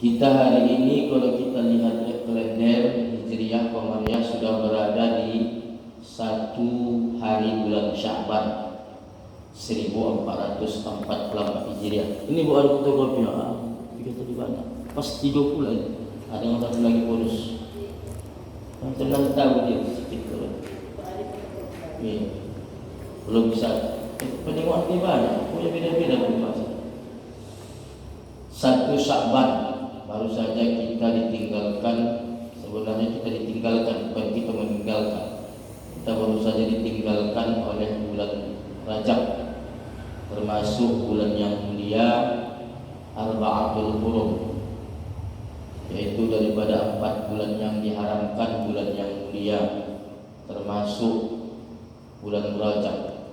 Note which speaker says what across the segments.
Speaker 1: Kita hari ini kalau kita lihat kalender Hijriah Qamariyah sudah berada di 1 hari bulan Sya'ban 1444 Hijriah. Ini bukan fotokopi kita di mana? Pas 30 aja. Ada yang satu lagi bonus. Yang tenang tahu dia sedikit kalau. Belum bisa. Pendengaran dia banyak. Punya beda-beda bahasa. 1 Sya'ban baru saja kita ditinggalkan. Sebenarnya kita ditinggalkan, bukan kita meninggalkan. Kita baru saja ditinggalkan oleh bulan Rajab, termasuk bulan yang mulia Arba'atul Hurum, yaitu daripada 4 bulan yang diharamkan, bulan yang mulia, termasuk bulan Rajab.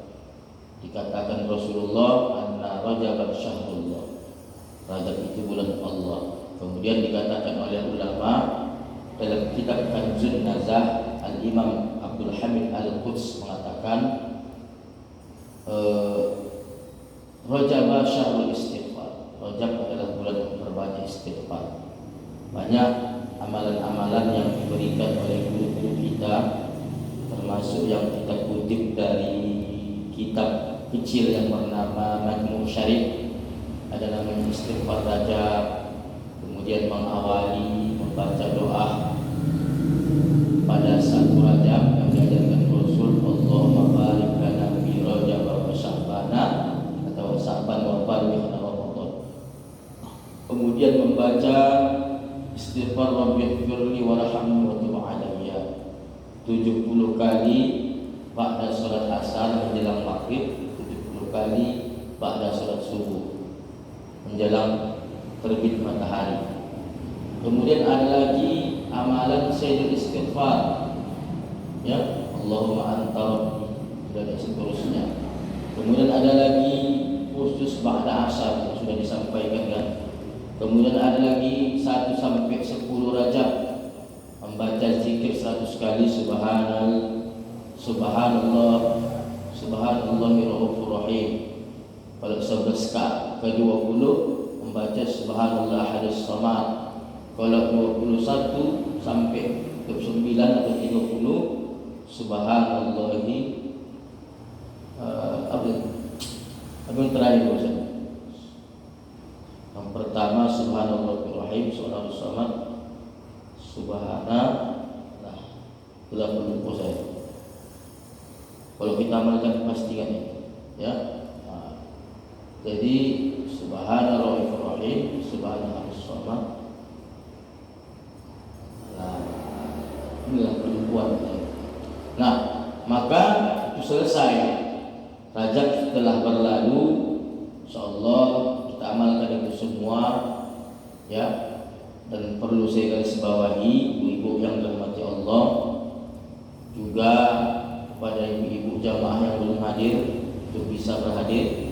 Speaker 1: Dikatakan Rasulullah, anna Rajab syahrullah, Rajab itu bulan Allah. Kemudian dikatakan oleh ulama dalam kitab Kanzun Nazah, Al-Imam Abdul Hamid Al-Quds mengatakan Rajab syahrul istighfar. Rajab adalah bulan berbanyak istighfar. Banyak amalan-amalan yang diberikan oleh guru-guru kita, termasuk yang kita kutip dari kitab kecil yang bernama Majmu' Syarif. Ada namanya istighfar Rajab. Kemudian mengawali membaca doa pada 1 Rajab yang diajarkan Rasul, Allahumma barik lana fi Rajab wa Sya'bana, atau Sya'ban wa barik lana Ramadan. Kemudian membaca istighfar Rabbighfirli warhamni wa tub alayya 70 kali ba'da salat asar menjelang maghrib, 70 kali ba'da salat subuh menjelang terbit matahari. Kemudian ada lagi amalan Sayyidul Istighfar, ya, Allahumma anta rabbi, dan seterusnya. Kemudian ada lagi khusus ba'da asar yang sudah disampaikan kan. Kemudian ada lagi 1 sampai 10 Rajab membaca zikir 100 kali subhanallah subhanallahi raufur rahim. Kalau 11 ke-20 membaca subhanallah hadis samad. Kalau 21 sampai 29 atau 30 subhanallahi apa yang terakhir Ustaz? Yang pertama subhanallahir rahim, subhanallah samad, subhanallah. Sudah lupa saya. Kalau kita amalkan pastikan itu, ya. Jadi subhanallahir rahim, subhanallah samad. Inilah perempuan. Nah, maka itu selesai. Rajab setelah berlalu, insyaallah kita amalkan itu semua, ya. Dan perlu saya garis bawahi, ibu-ibu yang dirahmati Allah, juga pada ibu-ibu jamaah yang belum hadir untuk bisa berhadir,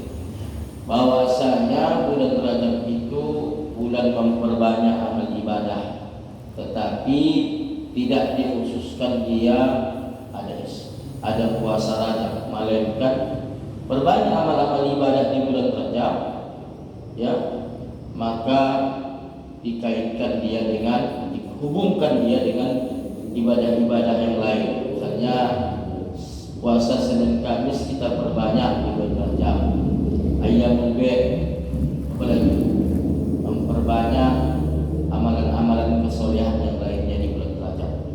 Speaker 1: bahwasanya bulan Rajab itu bulan memperbanyak amal ibadah, tetapi tidak dikhususkan dia ada puasa Rajab, melainkan berbanyak amal-amal ibadah di bulan Rajab, ya, maka dikaitkan dia dengan, dihubungkan dia dengan ibadah-ibadah yang lain. Misalnya puasa Senin Kamis kita perbanyak di bulan Rajab, Ayyamul Bid, apalagi memperbanyak amalan-amalan kesolehan yang lainnya di bulan Rajab.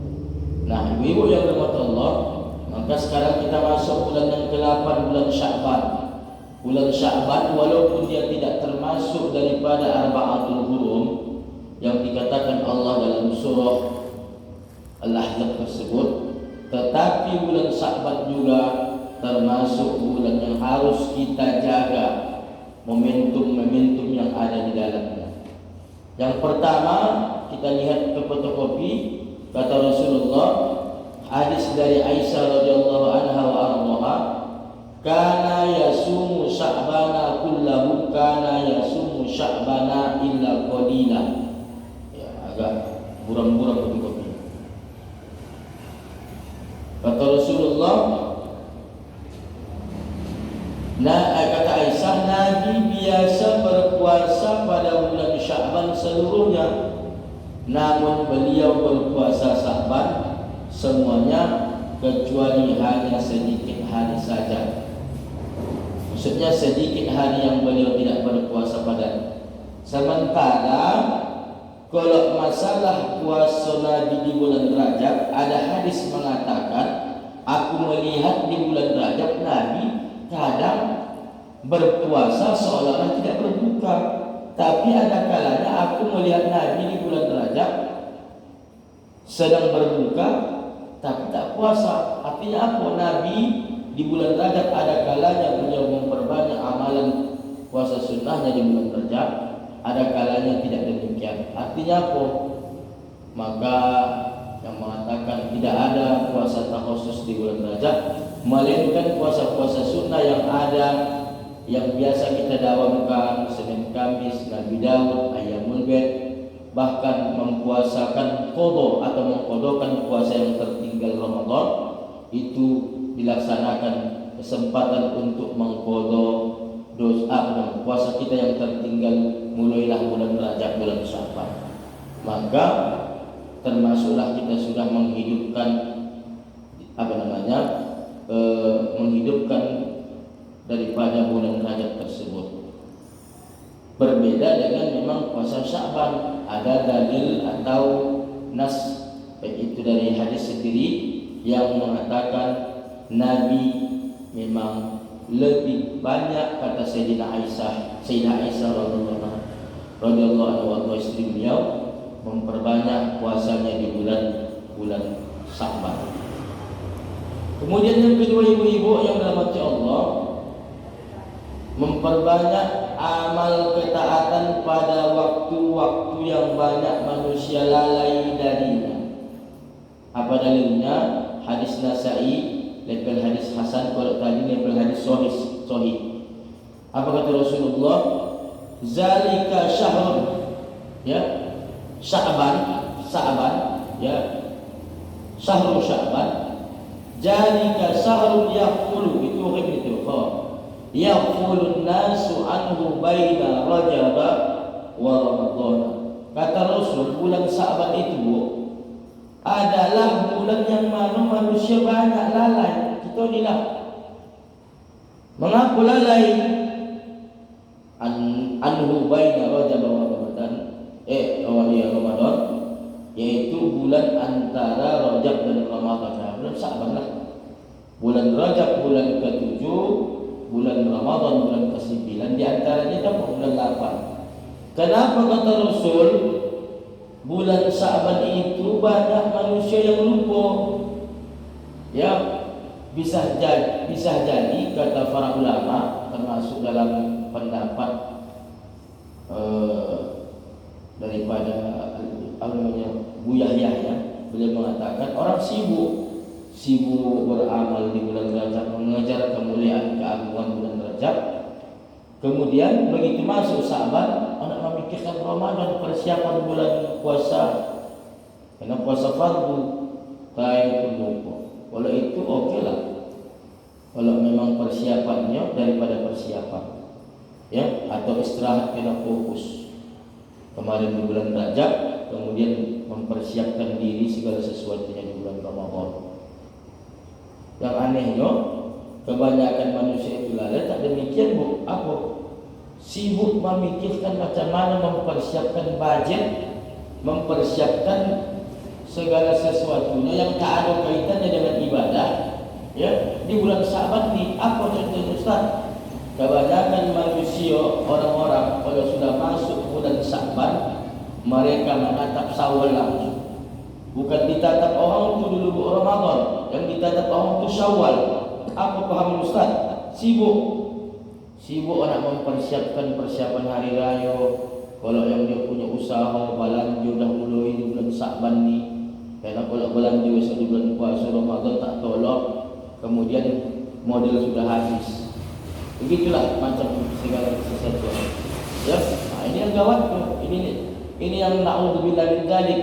Speaker 1: Nah, ibu-ibu yang dirahmati Allah, maka sekarang kita masuk bulan yang ke-8, bulan Sya'ban. Bulan Sya'ban walaupun dia tidak termasuk daripada Arba'atul Hurum yang dikatakan Allah dalam surah Al-Ahzab tersebut, tetapi bulan Sya'ban juga termasuk bulan yang harus kita jaga momentum-momentum yang ada di dalamnya. Yang pertama, kita lihat ke fotokopi, kata Rasulullah, hadis dari Aisyah radhiyallahu anha wa ardhaha, kana yasumu Sya'bana kullahu, kana yasumu Sya'bana illa qalila. Ya, agak buram-buram fotokopi. Kata Rasulullah, kata Aisyah, Nabi biasa berpuasa pada bulan Sya'ban Sya'ban seluruhnya. Namun beliau berpuasa Sya'ban semuanya kecuali hanya sedikit hari saja. Maksudnya sedikit hari yang beliau tidak berpuasa pada. Sementara kalau masalah puasa Nabi di bulan Rajab, ada hadis mengatakan, aku melihat di bulan Rajab Nabi kadang berpuasa seolah-olah tidak berbuka. Tapi ada kalanya aku melihat Nabi di bulan Rajab sedang berbuka tapi tak puasa. Artinya apa? Nabi di bulan Rajab ada kalanya beliau memperbanyak amalan puasa sunnahnya di bulan Rajab, ada kalanya tidak demikian. Artinya apa? Maka yang mengatakan tidak ada puasa takhusus di bulan Rajab, melainkan puasa-puasa sunnah yang ada, yang biasa kita dawamkan, Senin Kamis, Nabi Daud, Ayyamul Bid, bahkan mempuasakan qadha atau mengqadhakan puasa yang tertinggal Ramadan, itu dilaksanakan kesempatan untuk mengqadha dosa dan puasa kita yang tertinggal mulailah bulan Rajab, bulan Sya'ban. Maka termasuklah kita sudah menghidupkan menghidupkan daripada bulan Rajab tersebut. Berbeda dengan memang puasa Sya'ban, ada dalil atau nas, baik itu dari hadis sendiri yang mengatakan Nabi memang lebih banyak, kata Sayyidah Aisyah radhiyallahu anha, istri beliau, memperbanyak puasanya di bulan Sya'ban. Kemudian yang kedua, ibu-ibu yang dirahmati Allah, memperbanyak amal ketaatan pada waktu-waktu yang banyak manusia lalai darinya. Apa dalilnya? Hadis Nasa'i, label hadis Hasan, kalau tadi label hadis Sahih. Apa kata Rasulullah? Zalika syahrun, ya, Sya'ban, ya, syahrul Sya'ban. Zalika syahrun yaqulu, itu begitu. Yaqulun nasu anhu baina Rajab wa Ramadan. Kata Rasul, bulan Sya'ban itu adalah bulan yang mana manusia banyak lalai. Kita inilah. Mengapa lalai? Anhu baina Rajab wa Ramadan. Ramadan, yaitu bulan antara Rajab dan Ramadan. Bulan Sya'ban lah. Bulan Rajab bulan ke-7, bulan Ramadan bulan ke-9, di antaranya itu bulan 8. Kenapa kata Rasul bulan Sya'ban itu banyak manusia yang lupa? Ya, bisa jadi kata para ulama, termasuk dalam pendapat daripada Bu Yahya, ya, beliau mengatakan orang sibuk beramal di bulan Rajab, mengejar kemuliaan keagungan bulan Rajab. Kemudian begitu masuk Sya'ban, anak memikirkan Ramadan, persiapan bulan puasa. Karena puasa fardu, kain lupa. Kalau itu oke lah. Kalau memang persiapannya daripada persiapan, ya, atau istirahat kena fokus. Kemarin di bulan Rajab, kemudian mempersiapkan diri segala sesuatunya di bulan Ramadan. Yang anehnya, kebanyakan manusia itu lalai, tak demikian, Bu. Apa? Sibuk memikirkan macam mana mempersiapkan budget, mempersiapkan segala sesuatunya yang tak ada kaitannya dengan ibadah. Ya, di bulan Sya'ban ni, apa contohnya Ustaz? Kebanyakan manusia, orang-orang kalau sudah masuk bulan Sya'ban, mereka menatap Syawal langsung. Bukan ditatap orang itu dulu Ramadan, yang ditatap orang itu Syawal. Apa paham Ustaz? Sibuk nak mempersiapkan persiapan hari raya. Kalau yang dia punya usaha belanja dah mulai di bulan Sya'ban ni. Karena kalau belanja biasa di bulan puasa Ramadan tak tolak, kemudian modal sudah habis. Begitulah macam segala sesuatu. Ya, nah, ini yang gawat tu. Ini yang na'udzubillah min dzalik.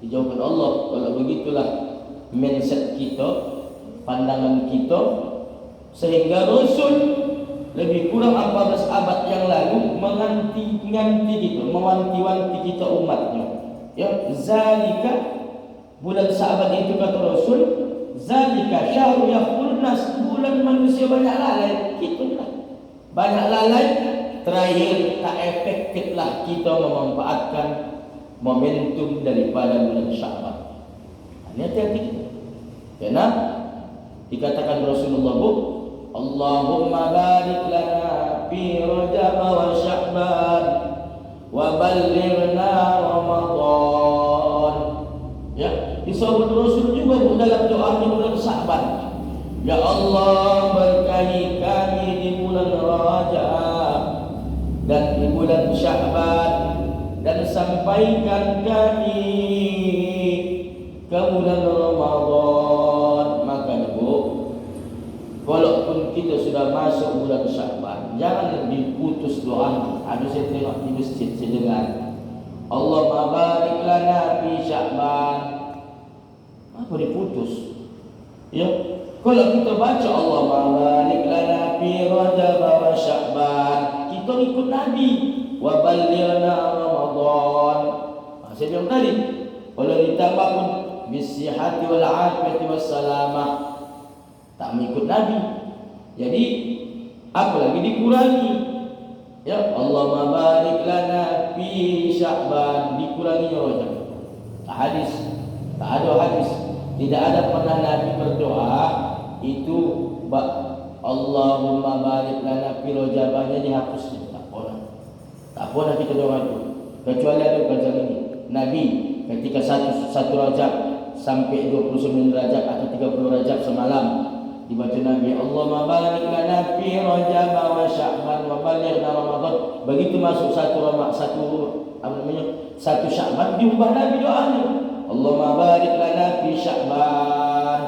Speaker 1: Dijauhkan Allah. Kalau begitulah mindset kita, pandangan kita, sehingga Rasul lebih kurang 14 abad yang lalu menganti-nganti gitu, mewanti-wanti kita umatnya. Ya, zalika bulan Sa'ban itu kata Rasul, zalika syahrul yaqulun nas, bulan manusia banyak lalai. Gitulah. Banyak lalai, terakhir tak efektiflah kita memanfaatkan momentum daripada bulan Sya'ban. Ini hati-hati. Karena dikatakan Rasulullah, Allahumma barik lana fi Rajab wa Sya'ban wa ballighna Ramadan. Ya, disebut Rasul juga dalam doa di bulan Sya'ban. Ya Allah, berkahi kami di bulan Rajab dan di bulan Sya'ban, dan sampaikan kami ke bulan Ramadan. Maka ibu, walaupun kita sudah masuk bulan Sya'ban, jangan diputus doa. Ada saya tengok di masjid, saya dengar, Allahumma barik lana fi Sya'ban. Apa diputus? Ya, kalau kita baca Allahumma barik lana fi Rajab wa Sya'ban, kita ikut Nabi. Wa ballighna Ramadan. Saya bilang tadi, kalau ditambah pun bisihati wal afiyati was salamah, tak mengikut Nabi. Jadi apa lagi dikurangi? Ya, Allahumma barik lana fi Sya'ban, dikurangi Rajab. Hadis, tak ada hadis, tidak ada pernah Nabi berdoa itu Allahumma barik lana fi Rajab dihapus. Tak pernah kita doa itu, kecuali ada kajian ini. Nabi ketika satu Rajab sampai 29 Rajab atau 30 Rajab semalam, dibaca Nabi, Allahumma barik lana fi Rajab wa Sya'ban wa ballighna Ramadan. Begitu masuk satu Sya'ban, diubah Nabi doanya, Allahumma barik lana fi Sya'ban.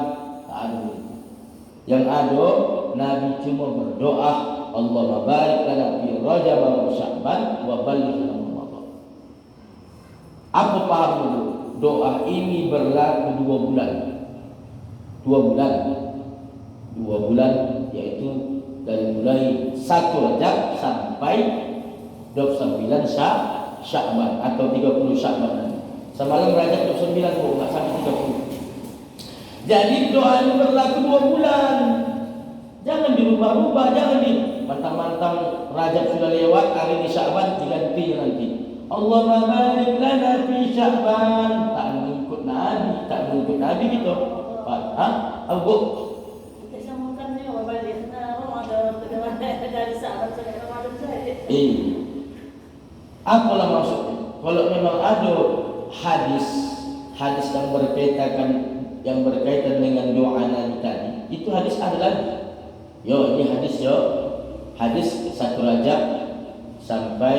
Speaker 1: Yang ada Nabi cuma berdoa, Allahumma barik lana fi Rajab wa Sya'ban wa ballighna Ramadan. Apa paham dulu? Doa ini berlaku 2 bulan. 2 bulan, yaitu dari mulai 1 Rajab sampai 29 Sya'ban atau 30 Sya'ban. Semalam Rajab 29 enggak sampai 30. Jadi doa ini berlaku 2 bulan. Jangan dirubah-rubah, jangan mantang-mantang Rajab sudah lewat, hari ini Sya'ban diganti nanti. Allahumma barik lana fi Sya'ban. Tak mengikut Nabi gitu. Abu
Speaker 2: kita samakannya wa balighna Ramadan dari Sya'ban sampai Ramadan saja.
Speaker 1: Apalah maksudnya? Kalau memang ada hadis yang berkaitan dengan doa Nabi tadi, itu hadis ada lagi. Ini hadis 1 Rajab sampai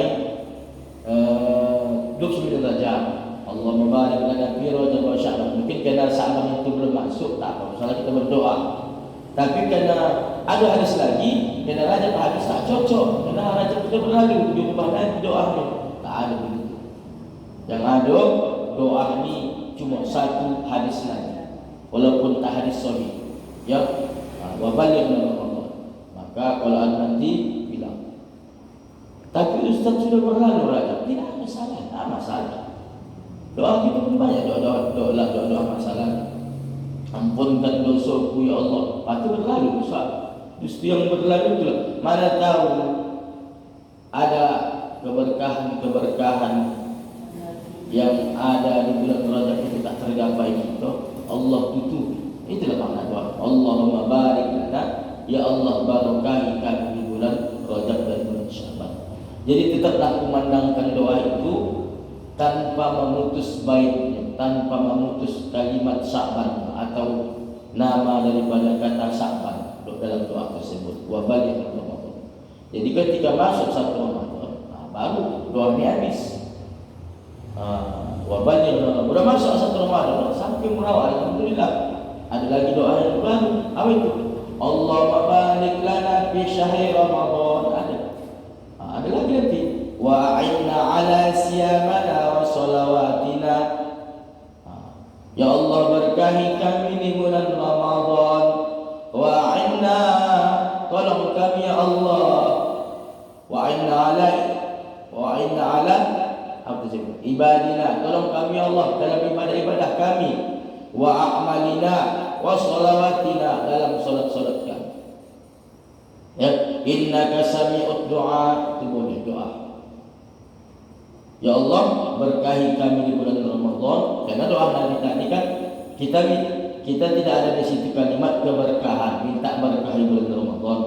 Speaker 1: 29 Rajab. Allahumma barik lana fi Rajab wa Sya'ban. Mungkin kerana Sya'ban itu belum masuk, tak apa, masalah kita berdoa. Tapi kerana ada hadis lagi, kerana Rajab hadis tak cocok, kerana Rajab kita berlalu, diubah lagi doanya. Tak ada begitu. Yang ada doa ini cuma 1 hadis lagi, walaupun tak hadis sahih. Ya, wa ballighna Ramadan. Maka kalau ada nanti bilang, tapi Ustaz sudah berlalu Rajab, tidak ada masalah, tak masalah. Doa kita pun banyak doa masalah. Ampunkan dosaku ya Allah. Itu berlalu Ustaz. Justru yang berlalu itulah. Mana tahu ada keberkahan yang ada di bulan Rajab itu tak tergapai kita, Allah tutup. Itulah makna doa. Allahumma barik lana, ya Allah barakahi kami di bulan Rajab dan bulan Sya'ban. Jadi tetaplah memandangkan doa itu tanpa memutus baitnya, tanpa memutus kalimat Sya'ban atau nama daripada kata Sya'ban dalam doa tersebut. Wa balighna Ramadan. Jadi ketika masuk 1 Ramadan, baru doa ini habis. Wa balighna Ramadan. Sudah masuk 1 Ramadan sampai murawal, alhamdulillah. Ada lagi doa yang baru. Apa itu? Allahumma barik lana fi syahri Ramadan. Ada lagi nanti. Wa a'inna ala siyamana wa salawatina. Ya Allah berkahi kami di bulan Ramadan. Wa a'inna, tolong kami ya Allah ibadina, tolong kami ya Allah dalam ibadah-ibadah kami, wa a'malina wa shalawatina, dalam solat-solat kami. Ya, innaka sami'ud du'a, itu boleh doa. Ya Allah, berkahi kami di bulan Ramadan. Karena doa Nabi tadi kan kita tidak ada di situ kalimat keberkahan, minta berkah di bulan Ramadan,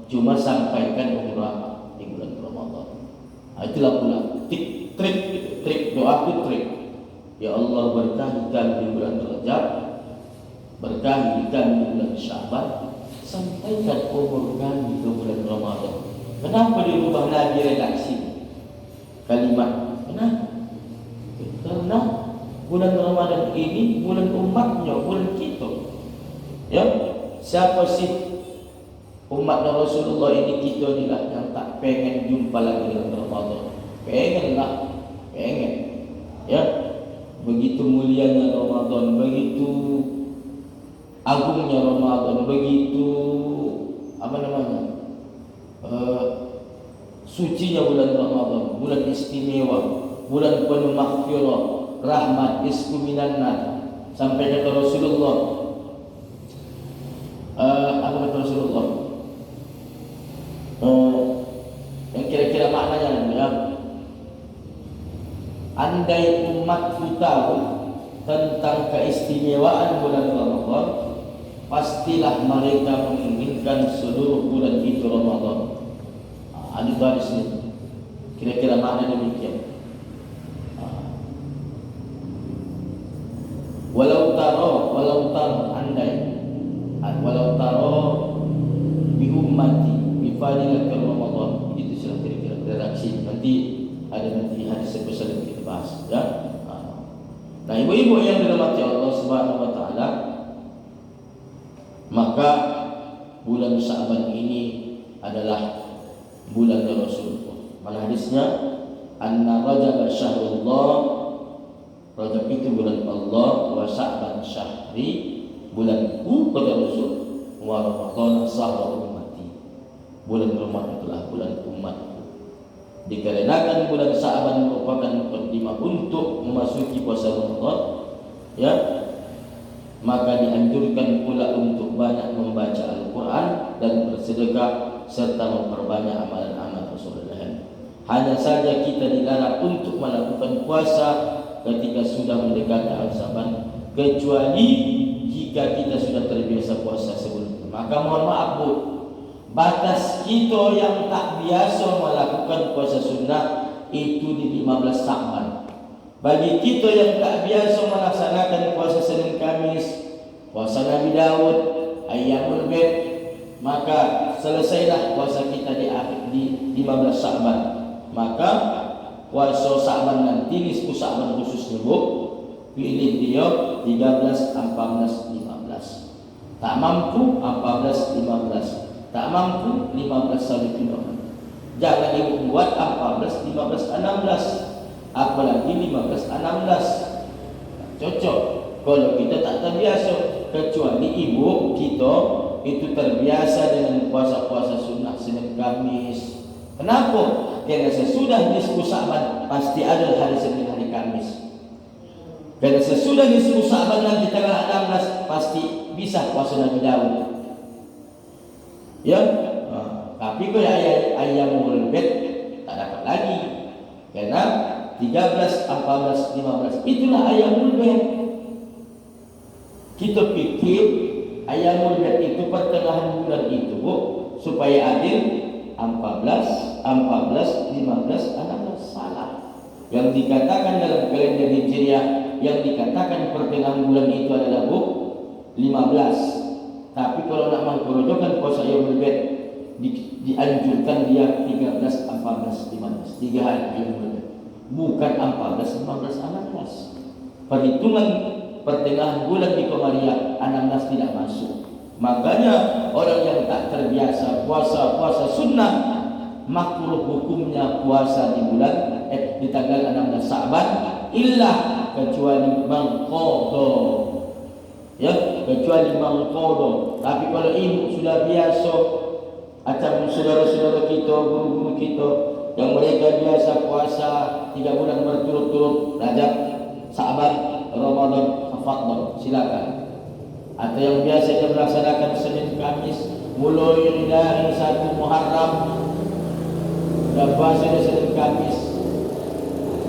Speaker 1: cuma sampaikan umrah di bulan Ramadan. Itulah pula trik doa itu trik. Ya Allah, berkahi kami di bulan Rajab, berkahi kami di bulan Sya'ban, sampaikan umur kami ke bulan Ramadan. Kenapa dirubah lagi redaksi kalimat? Karena bulan Ramadan ini bulan umatnya, bulan kita. Ya, siapa sih umat Rasulullah ini? Kita ni lah yang tak pengen jumpa lagi dengan Ramadan. Pengen. Ya, begitu mulianya Ramadan, begitu agungnya Ramadan, begitu sucinya bulan Ramadan, bulan istimewa, bulan penuh maghfirah, rahmat, rizqu minan nar. Sampai kata Rasulullah, yang kira-kira maknanya ya, andai umatku tahu tentang keistimewaan bulan Ramadan, pastilah mereka menginginkan seluruh bulan itu Ramadan. Ada baris ini, kira-kira makna demikian. Walau taro andai, walau taro bi ummati bi fadilatil Ramadan. Itu sudah kira-kira redaksi. Nanti hadis spesial yang kita bahas ya. Nah, ibu-ibu yang dirahmati Allah Subhanahu wa taala, maka bulan Sya'ban ini adalah bulan Rasulullah. Mana hadisnya? Anna Rajab syahrullah, Rajab itu bulan Allah, wa Sya'ban syahri, bulanku kata Rasul, wa Ramadan sahra ummati, bulan Ramadan itulah bulan umatku. Dikarenakan bulan Sya'ban merupakan mukaddimah untuk memasuki puasa Ramadan, ya, maka dianjurkan pula untuk banyak membaca Al-Quran dan bersedekah serta memperbanyak amalan-amalan Rasulullah. Hanya saja kita dilarang untuk melakukan puasa ketika sudah mendekati Sya'ban, kecuali jika kita sudah terbiasa puasa sebelumnya. Maka mohon maaf Bu, batas kita yang tak biasa melakukan puasa sunnah itu di 15 Sya'ban. Bagi kita yang tak biasa melaksanakan puasa Senin Kamis, puasa Nabi Daud, Ayyamul Bid, maka selesailah puasa kita di 15 Sya'ban. Maka puasa Sya'ban nanti, nisfu Sya'ban khususnya Bu, pilih dia 13, 14, 15. Tak mampu 14, 15. Tak mampu 15 sampai 15. Jangan ibu buat 14, 15, 16. Apalagi 15, 16. Cocok kalau kita tak terbiasa. Kecuali ibu kita itu terbiasa dengan puasa-puasa sunnah Senin Kamis. Kenapa? Karena sesudah nisfu Sya'ban pasti ada hari Senin, hari Kamis. Karena sesudah nisfu Sya'ban nanti tanggal 16 pasti bisa puasa Nabi Daud. Ya, tapi kalau Ayyamul Bid tak dapat lagi. Karena 13, 14, 15 itulah Ayyamul Bid. Kita pikir Ayyamul Bid itu pertengahan bulan itu Bu, supaya adil 14, 15, 16. Salah. Yang dikatakan dalam kalender Hijriah, yang dikatakan pertengahan bulan itu adalah Bu 15. Tapi kalau nak mengkorojokan puasa Ayyamul Bid, dianjurkan dia 13, 14, 15. 3 hari Ayyamul Bid. Bukan 14, 15, 16. Perhitungan pertengahan bulan di Komariah 16 tidak masuk. Makanya orang yang tak terbiasa puasa sunnah, makruh hukumnya puasa di bulan di tanggal 16 Sya'ban, illa kecuali mangqadha. Ya, kecuali mangqadha. Tapi kalau ibu sudah biasa, macam saudara-saudara kita, guru-guru kita, yang mereka biasa puasa 3 bulan berturut-turut, Rajab, Sa'ban, Ramadan, Ramadan, silakan. Atau yang biasanya melaksanakan Senin Kamis mulai dari 1 Muharram dan puasa Senin Kamis,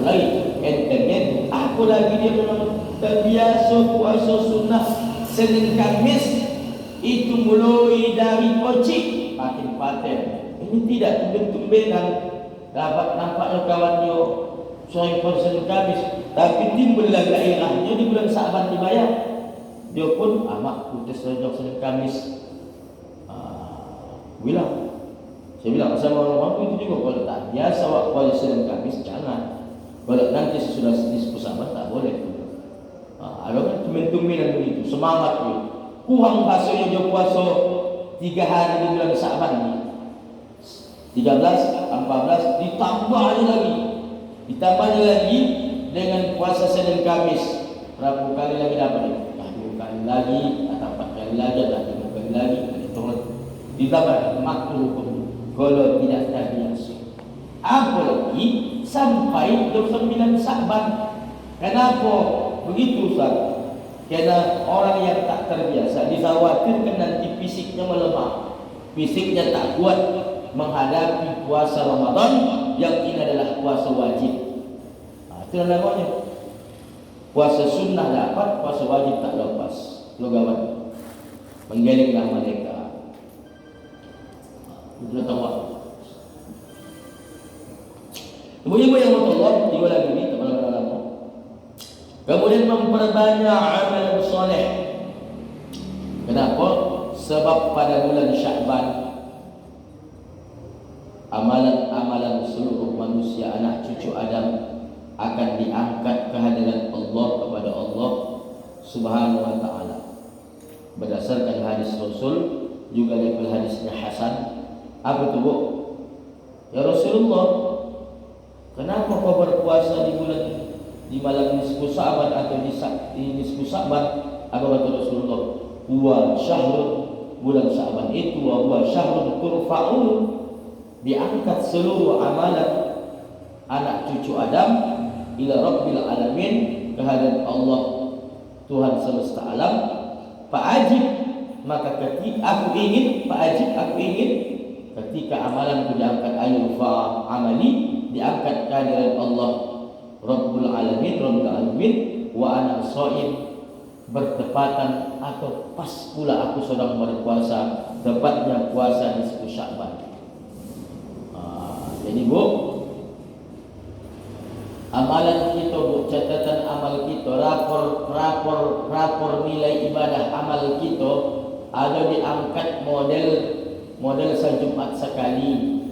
Speaker 1: lagi enten aku lagi dia memang terbiasa puasa sunnah Senin Kamis itu mulai dari pocik makin paten. Ini tidak tumben-tumbenan dapat nampaknya kawannya soal Senin Kamis, tapi timbullah gairahnya di bulan Sa'ban dibayar. Dia pun amak putus sejak Senin Kamis. Saya bilang sama orang itu juga, kalau tak biasa waktu Senin Kamis jangan. Kalau nanti sesudah diskusi Sa'ban tak boleh. Ada kan tumben-tumbenan begitu, semangat dia. Kurang bahasanya dia puasa 3 hari di bulan Sa'ban ni. 13, 14 ditambahnya lagi dengan puasa Senin Kamis. Berapa kali lagi dapat ni? 2 kali lagi atau 4 kali lagi atau 5 kali lagi, ditambah makruh hukum kalau tidak terbiasa. Apalagi sampai 29 Sa'ban. Kenapa begitu Ustaz? Karena orang yang tak terbiasa dikhawatirkan nanti fisiknya melemah, fisiknya tak kuat menghadapi puasa Ramadan yang ini adalah puasa wajib. Itu namanya puasa sunnah dapat, puasa wajib tak lepas. Logawan menggelinglah mereka. Sudah tahu. Ibu-ibu yang Allah tiga lagi ni teman-teman. Kemudian memperbanyak amalan soleh. Kenapa? Sebab pada bulan Sya'ban amalan-amalan seluruh manusia anak cucu Adam akan diangkat ke hadirat Allah kepada Allah Subhanahu wa taala. Berdasarkan hadis Rasul juga level hadisnya Hasan. Apa tu, Bu? Ya Rasulullah, kenapa kau berpuasa di malam nisfu Sa'ban atau di nisfu Sa'ban? Apa kata Rasulullah? Huwa syahrun, bulan Sa'ban itu huwa syahrun turfa'un, diangkat seluruh amalan anak cucu Adam ila Rabbil Alamin, kehadirat Allah Tuhan semesta alam. Fa'ajib, maka ketika aku ingin ketika amalanku diangkat, ayufa amali, diangkat kehadirat Allah Rabbul Alamin, wa ana shaim, bertepatan atau pas pula aku sedang berpuasa, tepatnya puasa nisfu Sya'ban. Jadi Bu, amalan kita, Bu, catatan amal kita, rapor nilai ibadah amal kita ada diangkat model sejumat sekali.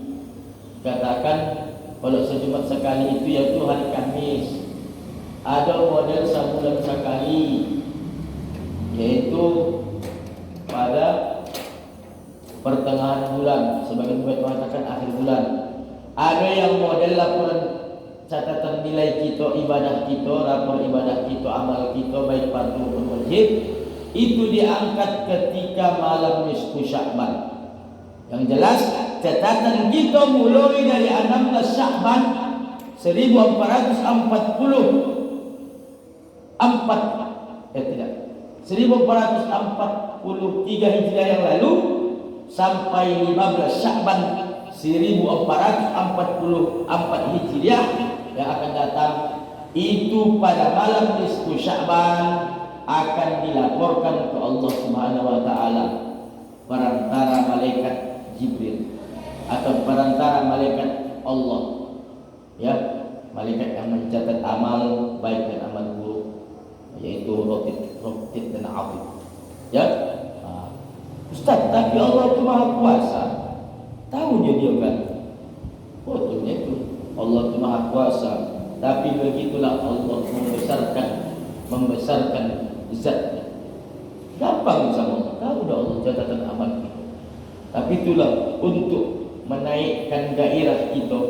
Speaker 1: Katakan kalau sejumat sekali itu yaitu hari Kamis. Ada model sebulan sekali, yaitu pada pertengahan bulan, sebagian mengatakan akhir bulan. Ada yang model laporan catatan nilai kita, ibadah kita, rapor ibadah kita, amal kita baik fardu maupun wajib, itu diangkat ketika malam nisfu Sya'ban. Yang jelas catatan kita mulai dari 16 Sya'ban 1443 Hijriah yang lalu sampai 15 Sya'ban 1444 Hijriah yang akan datang, itu pada malam nisfu Sya'ban akan dilaporkan ke Allah Subhanahu wa taala perantara malaikat Jibril atau perantara malaikat Allah, ya, malaikat yang mencatat amal baik dan amal buruk, yaitu Raqib dan Atid. Ya, Ustaz, tapi Allah itu Maha Kuasa. Tahunya dia kan? Betulnya itu Allah itu Maha Kuasa, tapi begitulah Allah membesarkan zatnya. Gampang sama Allah. Tahu dah Allah catatan amal kita. Tapi itulah untuk menaikkan gairah kita.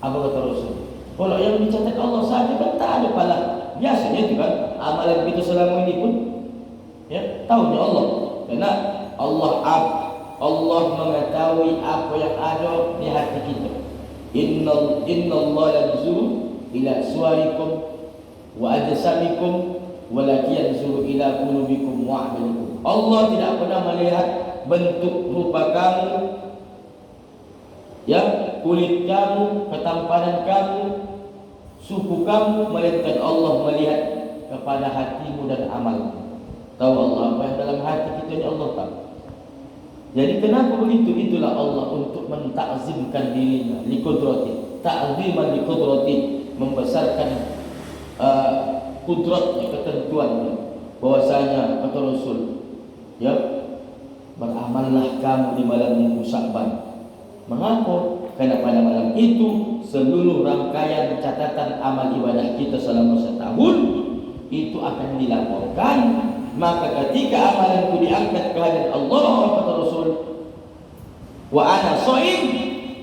Speaker 1: Apa kata Rasul? Kalau yang dicatat Allah saja kan tak ada pahala. Biasanya itu kan amalan kita selama ini pun, ya, tahunya Allah. Karena Allah mengetahui apa yang ada di hati kita. Inna Allah yanzuru ila suwarikum wa ajsamikum walakin yanzuru ila qulubikum wa a'malikum. Allah tidak pernah melihat bentuk rupa kamu, ya, kulit kamu, ketampanan kamu, suku kamu, melainkan Allah melihat kepada hatimu dan amalmu. Tahu Allah apa yang dalam hati kita ni, Allah tahu. Jadi kenapa begitu? Itulah Allah untuk mentakzimkan dirinya, liqudrati, ta'ziman liqudrati, membesarkan kudratnya, ketentuannya. Bahwasanya kata Rasul, ya, beramallah kamu di malam minggu Sya'ban. Mengapa? Karena pada malam itu seluruh rangkaian catatan amal ibadah kita selama setahun itu akan dilaporkan. Maka ketika amalanku diangkat ke hadirat Allah, kata Rasul, wa ana shaim,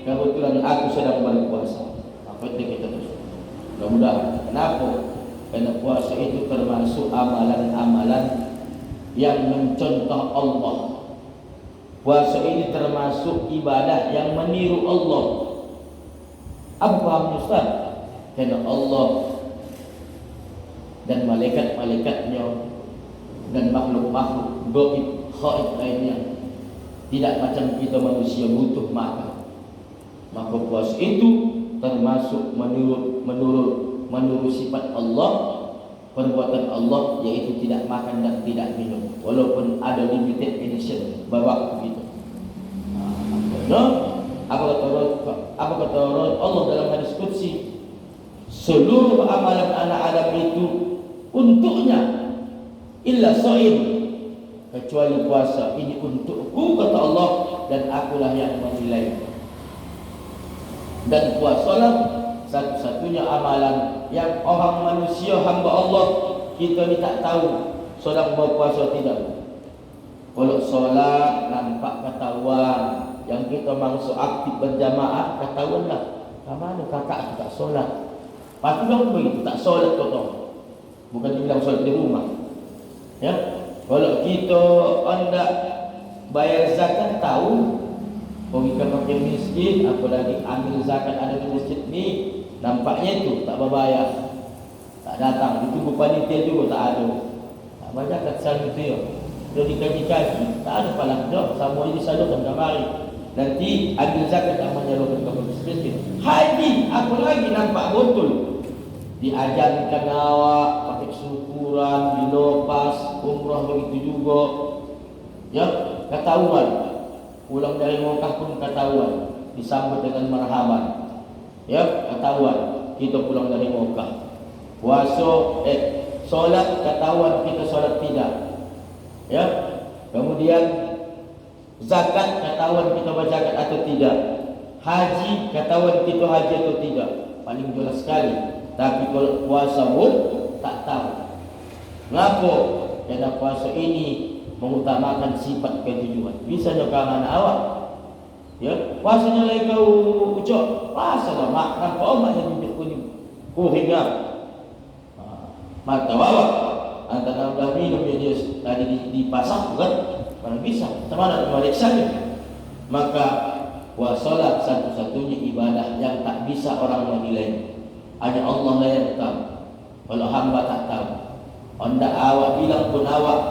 Speaker 1: kebetulan aku sedang berpuasa. Apa itu kita terus? Mudah-mudahan. Kenapa? Karena puasa itu termasuk amalan-amalan yang mencontoh Allah. Puasa ini termasuk ibadah yang meniru Allah. Apa pahamnya Ustaz? Karena Allah dan malaikat-malaikatnya dan makhluk-makhluk gaib, khaib lainnya tidak macam kita manusia butuh makan. Maka puasa itu termasuk menurut sifat Allah, perbuatan Allah, yaitu tidak makan dan tidak minum, walaupun ada limited edition bawa begitu. Apa kata Allah dalam hadis qudsi? Seluruh amalan anak Adam itu untuknya, illa shaim, kecuali puasa. Ini untukku, kata Allah, dan akulah yang menilai. Dan puasalah satu-satunya amalan yang orang manusia hamba Allah kita ni tak tahu solat berpuasa tidak. Kalau solat nampak ketahuan, yang kita maksud aktif berjamaah ketahuan lah. Mana kakak tu tak solat? Pasti orang begitu tak solat kau tahu. Bukan dibilang solat di rumah. Ya, kalau kita anda bayar zakat tahu, pergi ke fakir miskin, apalagi ambil zakat ada di masjid ni, nampaknya itu tak berbayar, tak datang, ditunggu panitia juga tak ada, tak banyak kat sana tu ya. Dia dikaji-kaji, tak ada palang dah, sama ini disalurkan kemari. Nanti ambil zakat tak menyalurkan ke fakir miskin. Haji, apa lagi nampak betul, diajarkan awak pakai syukuran, dilepas, umrah begitu juga, ya, ketahuan. Pulang dari Mekah pun ketahuan, disambut dengan marhaban, ya, ketahuan kita pulang dari Mekah. Puasa, solat ketahuan kita solat tidak, ya. Kemudian zakat ketahuan kita berzakat atau tidak. Haji ketahuan kita haji atau tidak, paling jelas sekali. Tapi kalau puasa pun tak tahu. Ngapa? Karena puasa ini mengutamakan sifat ketujuan. Bisanya kau anak awak, ya, puasanya lagi kau ucap, puasa lah mak, nampak omak yang tunjuk kuning, kuhingar, mata awak, antara dah minum dia tadi di pasar kan, mana bisa, mana nak meriksa ni. Maka puasalah satu-satunya ibadah yang tak bisa orang menilai. Hanya Allah lah yang tahu. Kalau hamba tak tahu, anda awak bilang pun awak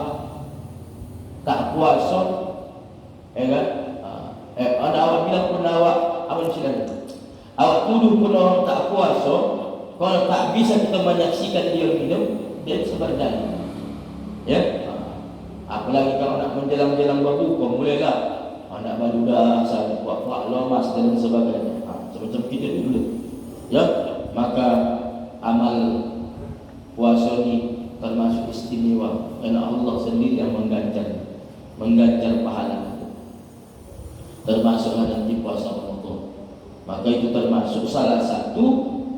Speaker 1: tak puasa, kan? Ada awak bilang pun awak, apa istilahnya? Awak tuduh pun orang tak puasa, kalau tak bisa kita menyaksikan dia minum, dia sebenarnya, ya. Apalagi kalau nak menjelang-jelang berbuka, mulailah nak baludah, saya buat lomas dan sebagainya. Macam kita dulu, ya. Maka amal puasa ini termasuk istimewa, karena Allah sendiri yang mengganjar pahala, termasuklah nanti puasa Ramadan. Maka itu termasuk salah satu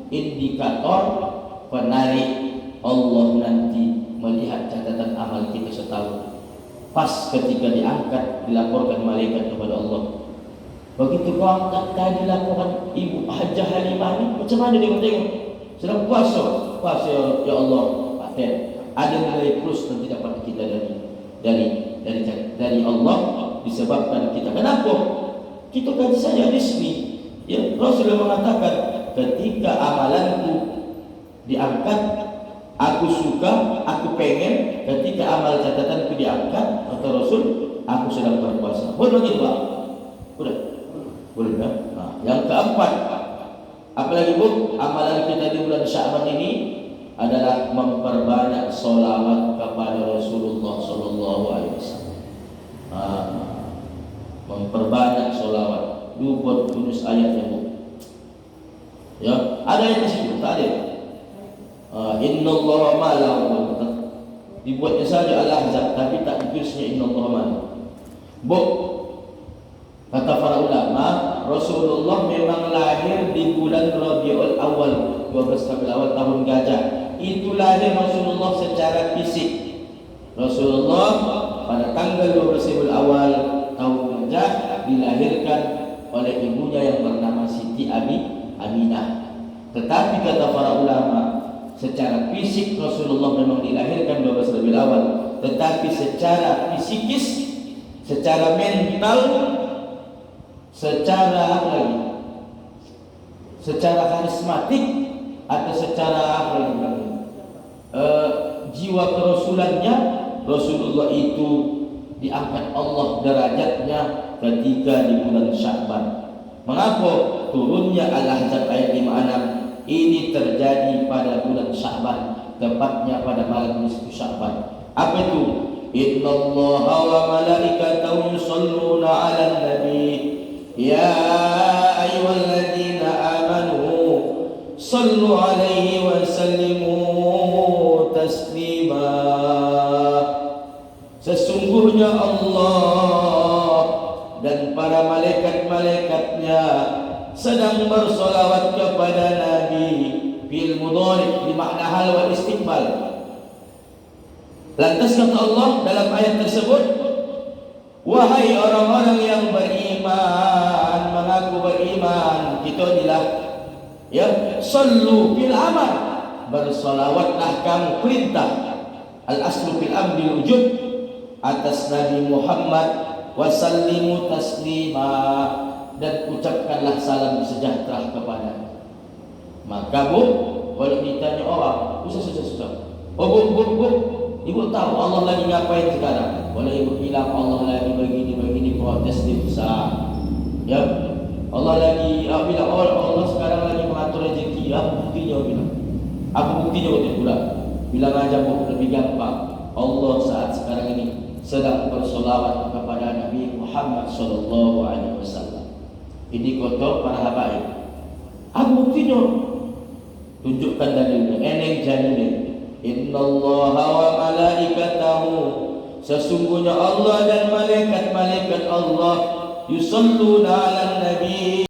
Speaker 1: indikator penarik Allah nanti melihat catatan amal kita setahun. Pas ketika diangkat, dilaporkan malaikat kepada Allah. Begitu kau angkat tadi laporan Ibu Hajjah Halimah ni, macam mana dia tengok? Sedang puasa, ya Allah, paten. Ada nilai plus nanti dapat kita dari Allah disebabkan kita. Kenapa? Kita kaji saja resmi. Ya, Rasulullah mengatakan, ketika amalanku diangkat, aku suka, aku pengen. Ketika amal catatanku diangkat, kata Rasul, aku sedang berpuasa. Boleh begitu, Pak? Boleh? Boleh kan? Nah, yang keempat, apalagi Bu, amalan kita di bulan Sya'ban ini adalah memperbanyak solawat kepada Rasulullah Sallallahu Alaihi Wasallam. Memperbanyak solawat. Buat tulis ayatnya Bu. Ya, ada ayat di situ, tak ada. Innallaha ma'al, dibuatnya saja Al-Ahzab, tapi tak ditulisnya innallaha ma'al. Bu, kata para ulama, Rasulullah memang lahir di bulan Rabiul Awal, 12 Rabiul Awal tahun gajah. Itu lahir Rasulullah secara fisik. Rasulullah pada tanggal 12 Rabiul Awal tahun gajah dilahirkan oleh ibunya yang bernama Siti Aminah. Tetapi kata para ulama, secara fisik Rasulullah memang dilahirkan 12 Rabiul Awal, tetapi secara fisikis, secara mental, secara apa lagi? Secara karismatik atau secara apa lagi? Jiwa kerasulannya, Rasulullah itu diangkat Allah derajatnya ketika di bulan Sya'ban. Mengapa turunnya Al-Ahzab ayat 56 ini terjadi pada bulan Sya'ban, tepatnya pada malam nisfu Sya'ban? Apa itu? Innallaha wa malaikatahu yusholluna 'alan nabi ya ayyuhalladzina amanu shallu 'alaihi wa sallimu taslima. Sesungguhnya Allah dan para malaikat-malaikatnya sedang bersolawat kepada Nabi. Bil mudhari di makna hal wal istiqbal. Lantas kata Allah dalam ayat tersebut, wahai orang-orang yang beriman, mengaku beriman, kita inilah ya, sallu bil amal, bersolawatlah kamu, perintah. Al aslu fil amri wujud atas Nabi Muhammad, wasallimu taslima, dan ucapkanlah salam sejahtera kepada. Maka Bu, kalau ditanya orang, susah. Oh Bu, ibu tahu Allah lagi ngapain sekarang? Kalau ibu bilang Allah lagi begini protes di besar, ya Allah lagi bilang Allah sekarang lagi mengatur rezeki. Buktinya bilang, aku buktinya waktu pula. Bilang aja Bu, lebih gampang. Allah saat sekarang ini sedang bersolawat kepada Nabi Muhammad Sallallahu Alaihi Wasallam. Ini kata para habaib. Apa buktinya? Tunjukkan dalilnya. Eneng janine. Innallaha wa malaikatahu, sesungguhnya Allah dan malaikat-malaikat Allah yusholluna 'alan nabi